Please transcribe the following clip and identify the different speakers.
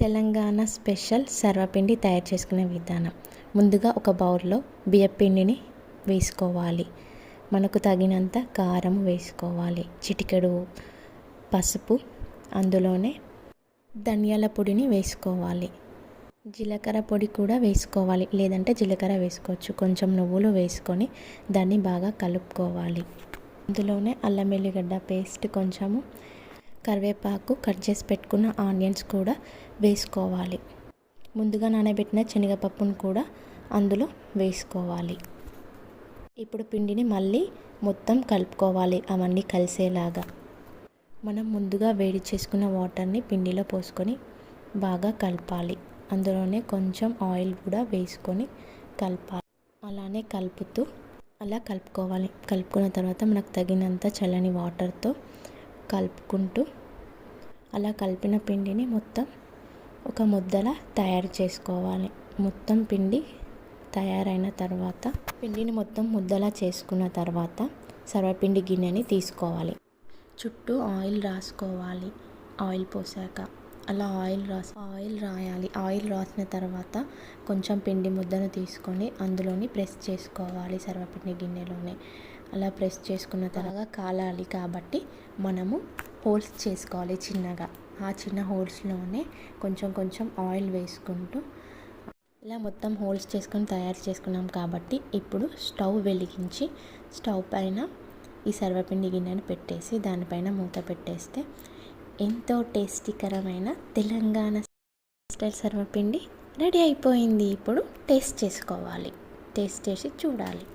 Speaker 1: Telangana special సర్వపిండి తయారు చేసుకునే విధానం. ముందుగా ఒక బౌల్లో బియ్యపిండిని వేసుకోవాలి. మనకు తగినంత కారం వేసుకోవాలి. చిటికెడు పసుపు, అందులోనే ధనియాల పొడిని వేసుకోవాలి. జీలకర్ర పొడి కూడా వేసుకోవాలి, లేదంటే జీలకర్ర వేసుకోవచ్చు. కొంచెం నువ్వులు వేసుకొని దాన్ని బాగా కలుపుకోవాలి. అందులోనే అల్లం వెల్లిగడ్డ పేస్ట్, కొంచెము కరివేపాకు, కట్ చేసి పెట్టుకున్న ఆనియన్స్ కూడా వేసుకోవాలి. ముందుగా నానబెట్టిన శనగపప్పును కూడా అందులో వేసుకోవాలి. ఇప్పుడు పిండిని మళ్ళీ మొత్తం కలుపుకోవాలి, అవన్నీ కలిసేలాగా. మనం ముందుగా వేడి చేసుకున్న వాటర్ని పిండిలో పోసుకొని బాగా కలపాలి. అందులోనే కొంచెం ఆయిల్ కూడా వేసుకొని కలపాలి. అలానే అలా కలుపుకోవాలి. కలుపుకున్న తర్వాత మనకు తగినంత చల్లని వాటర్తో కలుపుకుంటూ అలా కలిపిన పిండిని మొత్తం ఒక ముద్దలా తయారు చేసుకోవాలి. మొత్తం పిండి తయారైన తర్వాత పిండిని మొత్తం ముద్దలా చేసుకున్న తర్వాత సర్వపిండి గిన్నెని తీసుకోవాలి. చుట్టూ ఆయిల్ రాసుకోవాలి. ఆయిల్ పోసాక అలా ఆయిల్ రాయాలి. ఆయిల్ రాసిన తర్వాత కొంచెం పిండి ముద్దను తీసుకొని అందులోని ప్రెస్ చేసుకోవాలి. సర్వపిండి గిన్నెలోనే అలా ప్రెస్ చేసుకున్న తర్వాత కాలాలి కాబట్టి మనము హోల్స్ చేసుకోవాలి చిన్నగా. ఆ చిన్న హోల్స్లోనే కొంచెం ఆయిల్ వేసుకుంటూ ఇలా మొత్తం హోల్స్ చేసుకొని తయారు చేసుకున్నాం కాబట్టి ఇప్పుడు స్టవ్ వెలిగించి స్టవ్ పైన ఈ సర్వపిండి గిన్నెను పెట్టేసి దానిపైన మూత పెట్టేస్తే ఎంతో టేస్టీకరమైన తెలంగాణ స్టైల్ సర్వపిండి రెడీ అయిపోయింది. ఇప్పుడు టేస్ట్ చేసుకోవాలి. టేస్ట్ చేసి చూడాలి.